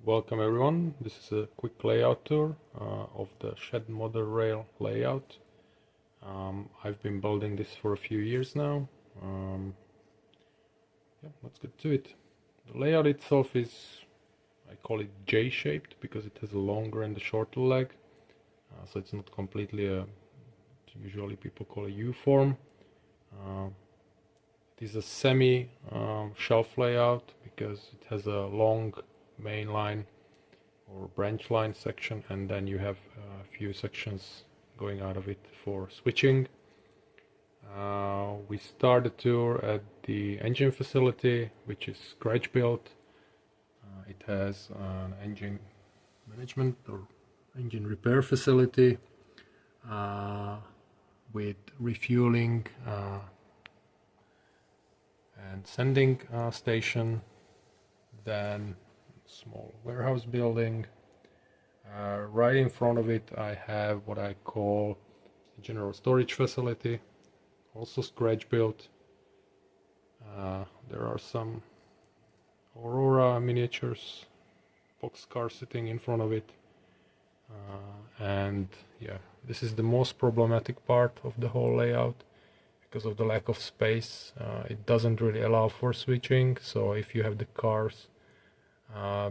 Welcome everyone, this is a quick layout tour of the shed model rail layout. I've been building this for a few years now. Let's get to it. The layout itself is, I call it J-shaped because it has a longer and a shorter leg. So it's not completely usually people call a U-form. It is a semi shelf layout because it has a long main line or branch line section, and then you have a few sections going out of it for switching. We start the tour at the engine facility, which is scratch built. It has an engine management or engine repair facility with refueling and sending station, then small warehouse building. Right in front of it I have what I call a general storage facility, also scratch built. There are some Aurora miniatures boxcar sitting in front of it, and yeah, this is the most problematic part of the whole layout because of the lack of space. It doesn't really allow for switching, so if you have the cars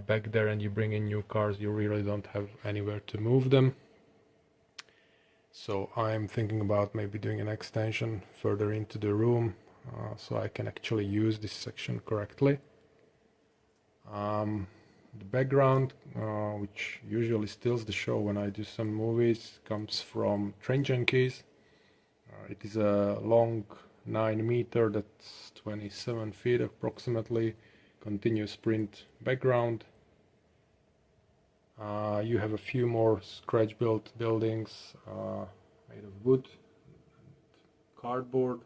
back there and you bring in new cars, you really don't have anywhere to move them. So I'm thinking about maybe doing an extension further into the room so I can actually use this section correctly. The background, which usually steals the show when I do some movies, comes from Train Junkies. It is a long 9 meter, that's 27 feet approximately, continuous print background. You have a few more scratch built buildings made of wood and cardboard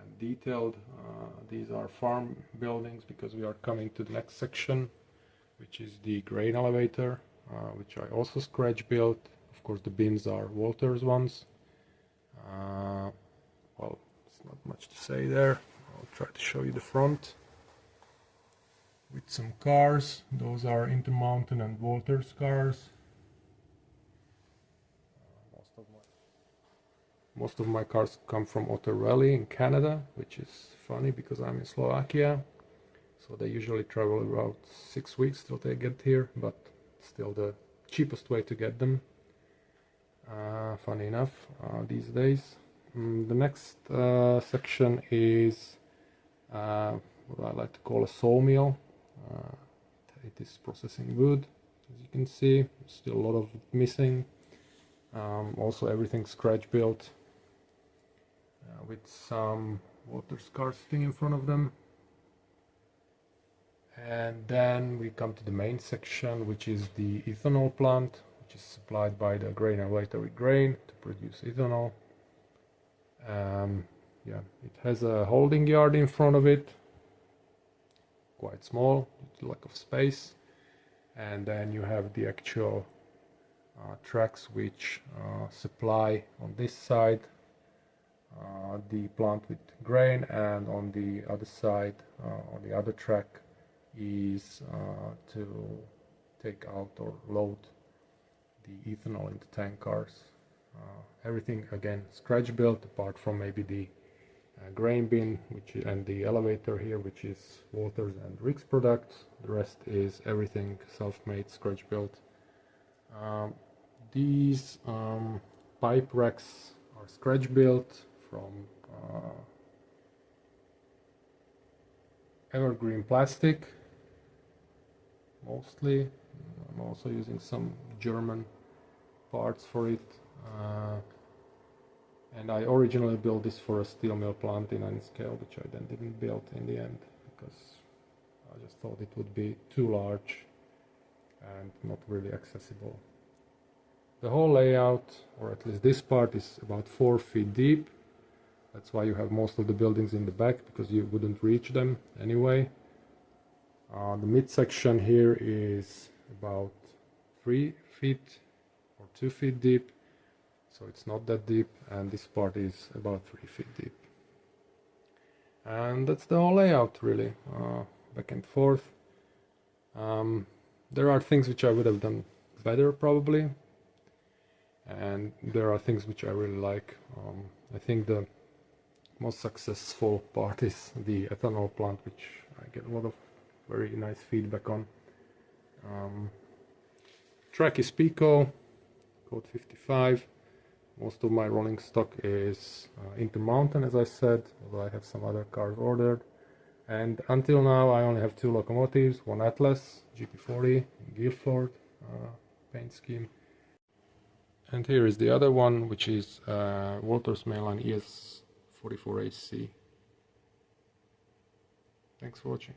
and detailed. These are farm buildings because we are coming to the next section, which is the grain elevator, which I also scratch built. Of course the bins are Walters ones. Well, it's not much to say there. I'll try to show you the front with some cars. Those are Intermountain and Walters cars. Most of my cars come from Otter Valley in Canada, which is funny because I'm in Slovakia. So they usually travel about 6 weeks till they get here, but still the cheapest way to get them. Funny enough, these days. The next section is what I like to call a sawmill. It is processing wood, as you can see. Still a lot of it missing. Also everything scratch built with some water cars sitting in front of them. And then we come to the main section, which is the ethanol plant, which is supplied by the grain elevator with grain to produce ethanol. Yeah, it has a holding yard in front of it, quite small, due to lack of space. And then you have the actual tracks which supply on this side the plant with grain, and on the other side, on the other track, is to take out or load the ethanol into tank cars. Everything again scratch built, apart from maybe the grain bin and the elevator here, which is Walters and Riggs products. The rest is everything self-made, scratch built. These pipe racks are scratch built from evergreen plastic mostly. I'm also using some German parts for it. And I originally built this for a steel mill plant in Enscale, which I then didn't build in the end because I just thought it would be too large and not really accessible. The whole layout, or at least this part, is about 4 feet deep. That's why you have most of the buildings in the back, because you wouldn't reach them anyway. The midsection here is about 3 feet or 2 feet deep, so it's not that deep, and this part is about 3 feet deep. And that's the whole layout really, back and forth. There are things which I would have done better probably, and there are things which I really like. I think the most successful part is the ethanol plant, which I get a lot of very nice feedback on. Track is Pico, code 55. Most of my rolling stock is Intermountain, as I said, although I have some other cars ordered. And until now I only have 2 locomotives, one Atlas GP40 in Guilford paint scheme. And here is the other one, which is Walters Mainline ES44HC. Thanks for watching.